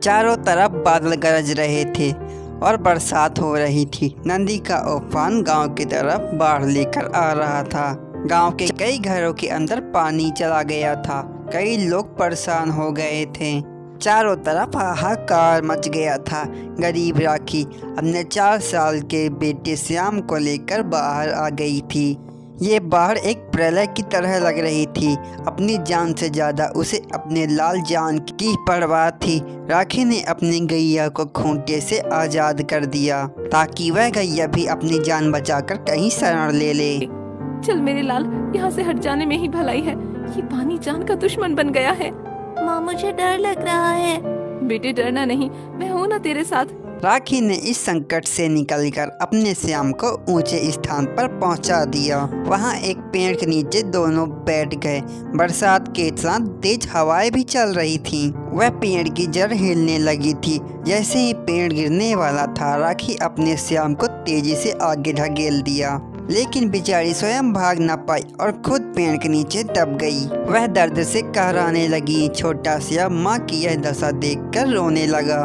चारों तरफ बादल गरज रहे थे और बरसात हो रही थी। नदी का उफान गांव की तरफ बाढ़ लेकर आ रहा था। गांव के कई घरों के अंदर पानी चला गया था। कई लोग परेशान हो गए थे। चारों तरफ हाहाकार मच गया था। गरीब राखी अपने 4 साल के बेटे श्याम को लेकर बाहर आ गई थी। ये बाढ़ एक प्रलय की तरह लग रही थी। अपनी जान से ज़्यादा उसे अपने लाल जान की परवाह थी। राखी ने अपनी गैया को खूंटे से आज़ाद कर दिया ताकि वह गैया भी अपनी जान बचाकर कहीं शरण ले ले। चल मेरे लाल, यहाँ से हट जाने में ही भलाई है। ये पानी जान का दुश्मन बन गया है। माँ, मुझे डर लग रहा है। बेटे डरना नहीं, मैं हूँ ना तेरे साथ। राखी ने इस संकट से निकलकर अपने श्याम को ऊंचे स्थान पर पहुंचा दिया। वहां एक पेड़ के नीचे दोनों बैठ गए। बरसात के साथ तेज हवाएं भी चल रही थीं। वह पेड़ की जड़ हिलने लगी थी। जैसे ही पेड़ गिरने वाला था, राखी अपने श्याम को तेजी से आगे ढकेल दिया, लेकिन बेचारी स्वयं भाग न पाई और खुद पेड़ के नीचे दब गई। वह दर्द से कहराने लगी। छोटा श्याम माँ की यह दशा देखकर रोने लगा।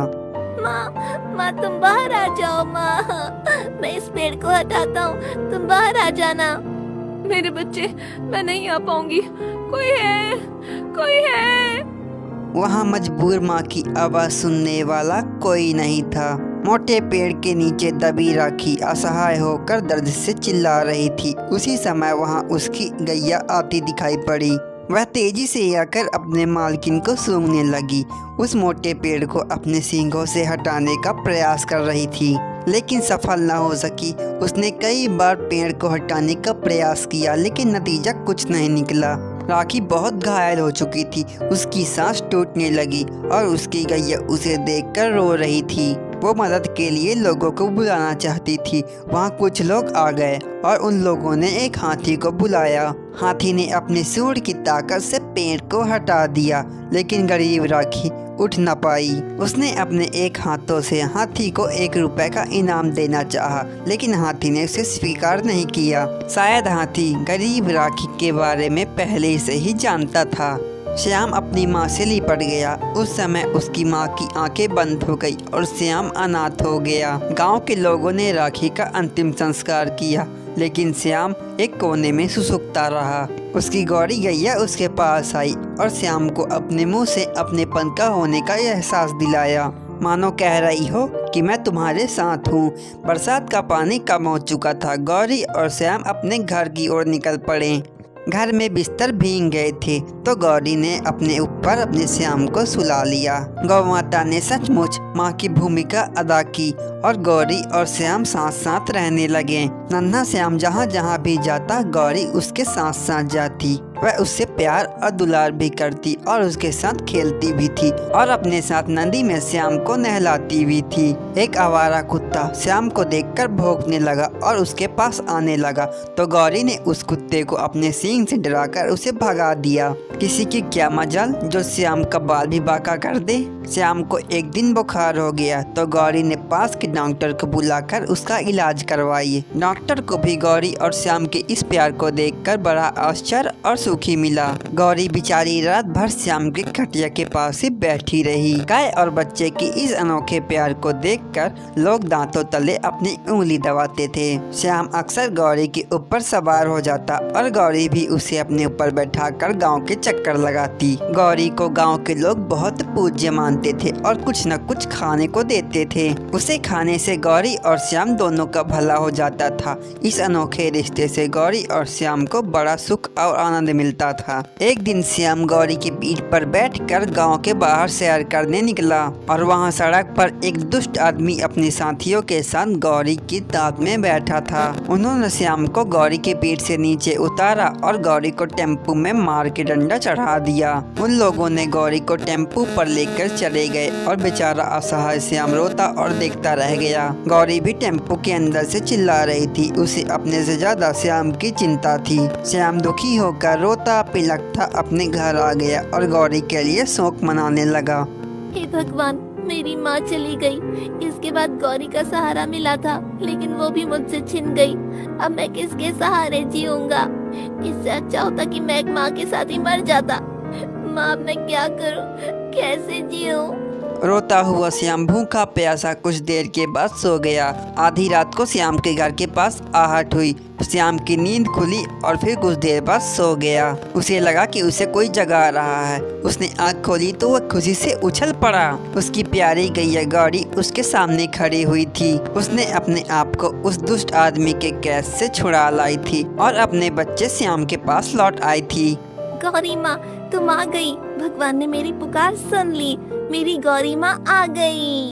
माँ तुम बाहर आ जाओ। माँ, मैं इस पेड़ को हटाता हूँ, तुम बाहर आ जाना। मेरे बच्चे, मैं नहीं आ पाऊंगी। कोई है, कोई है। वहाँ मजबूर माँ की आवाज़ सुनने वाला कोई नहीं था। मोटे पेड़ के नीचे दबी राखी असहाय होकर दर्द से चिल्ला रही थी। उसी समय वहाँ उसकी गैया आती दिखाई पड़ी। वह तेजी से आकर अपने मालकिन को सूंघने लगी। उस मोटे पेड़ को अपने सींगों से हटाने का प्रयास कर रही थी, लेकिन सफल न हो सकी। उसने कई बार पेड़ को हटाने का प्रयास किया, लेकिन नतीजा कुछ नहीं निकला। राखी बहुत घायल हो चुकी थी। उसकी सांस टूटने लगी और उसकी गैया उसे देखकर रो रही थी। वो मदद के लिए लोगों को बुलाना चाहती थी। वहाँ कुछ लोग आ गए और उन लोगों ने एक हाथी को बुलाया। हाथी ने अपनी सूंड की ताकत से पेड़ को हटा दिया, लेकिन गरीब राखी उठ न पाई। उसने अपने एक हाथों से हाथी को 1 रुपए का इनाम देना चाहा, लेकिन हाथी ने उसे स्वीकार नहीं किया। शायद हाथी गरीब राखी के बारे में पहले से ही जानता था। श्याम अपनी माँ से लिपट गया। उस समय उसकी माँ की आंखें बंद हो गई और श्याम अनाथ हो गया। गांव के लोगों ने राखी का अंतिम संस्कार किया, लेकिन श्याम एक कोने में सुसुकता रहा। उसकी गौरी गैया उसके पास आई और श्याम को अपने मुंह से अपनेपन का होने का एहसास दिलाया, मानो कह रही हो कि मैं तुम्हारे साथ हूँ। बरसात का पानी कम हो चुका था। गौरी और श्याम अपने घर की ओर निकल पड़े। घर में बिस्तर भीग गए थे तो गौरी ने अपने ऊपर अपने श्याम को सुला लिया। गौ माता ने सचमुच माँ की भूमिका अदा की और गौरी और श्याम साथ साथ रहने लगे। नन्हा श्याम जहाँ जहाँ भी जाता, गौरी उसके साथ साथ जाती। वह उससे प्यार और दुलार भी करती और उसके साथ खेलती भी थी और अपने साथ नदी में श्याम को नहलाती भी थी। एक आवारा कुत्ता श्याम को देखकर भौंकने लगा और उसके पास आने लगा, तो गौरी ने उस कुत्ते को अपने सींग से डराकर उसे भगा दिया। किसी की क्या मजाल जो श्याम का बाल भी बांका कर दे। श्याम को एक दिन बुखार हो गया तो गौरी ने पास के डॉक्टर को बुलाकर उसका इलाज करवाई। डॉक्टर को भी गौरी और श्याम के इस प्यार को देखकर बड़ा आश्चर्य और सुखी मिला। गौरी बेचारी रात भर श्याम के खटिया के पास ही बैठी रही। गाय और बच्चे की इस अनोखे प्यार को देखकर लोग दांतों तले अपनी उंगली दबाते थे। श्याम अक्सर गौरी के ऊपर सवार हो जाता और गौरी भी उसे अपने ऊपर बैठाकर गांव के चक्कर लगाती। गौरी को गांव के लोग बहुत पूज्य मानते थे और कुछ न कुछ खाने को देते थे। उसे खाने से गौरी और श्याम दोनों का भला हो जाता था। इस अनोखे रिश्ते से गौरी और श्याम को बड़ा सुख और आनंद मिलता था। एक दिन श्याम गौरी की पीठ पर बैठकर गांव के बाहर सैर करने निकला और वहां सड़क पर एक दुष्ट आदमी अपने साथियों के साथ गौरी की दांत में बैठा था। उन्होंने श्याम को गौरी के पीठ से नीचे उतारा और गौरी को टेम्पू में मार के डंडा चढ़ा दिया। उन लोगों ने गौरी को टेम्पू पर लेकर चले गए और बेचारा असहाय श्याम रोता और देखता रह गया। गौरी भी टेम्पू के अंदर से चिल्ला रही थी। उसे अपने से ज्यादा श्याम की चिंता थी। श्याम दुखी होकर रोता पिलकता अपने घर आ गया और गौरी के लिए शोक मनाने लगा। हे भगवान, मेरी माँ चली गई। इसके बाद गौरी का सहारा मिला था, लेकिन वो भी मुझसे छिन गई। अब मैं किसके सहारे जीऊंगा? इससे अच्छा होता कि मैं एक माँ के साथ ही मर जाता। माँ, अब मैं क्या करूँ, कैसे जीऊँ? रोता हुआ श्याम भूखा प्यासा कुछ देर के बाद सो गया। आधी रात को श्याम के घर के पास आहट हुई। श्याम की नींद खुली और फिर कुछ देर बाद सो गया। उसे लगा कि उसे कोई जगा रहा है। उसने आंख खोली तो वह खुशी से उछल पड़ा। उसकी प्यारी गैया गौरी उसके सामने खड़ी हुई थी। उसने अपने आप को उस दुष्ट आदमी के कैद से छुड़ा लाई थी और अपने बच्चे श्याम के पास लौट आई थी। गौरी माँ तुम आ गई। भगवान ने मेरी पुकार सुन ली। मेरी गौरी माँ आ गई।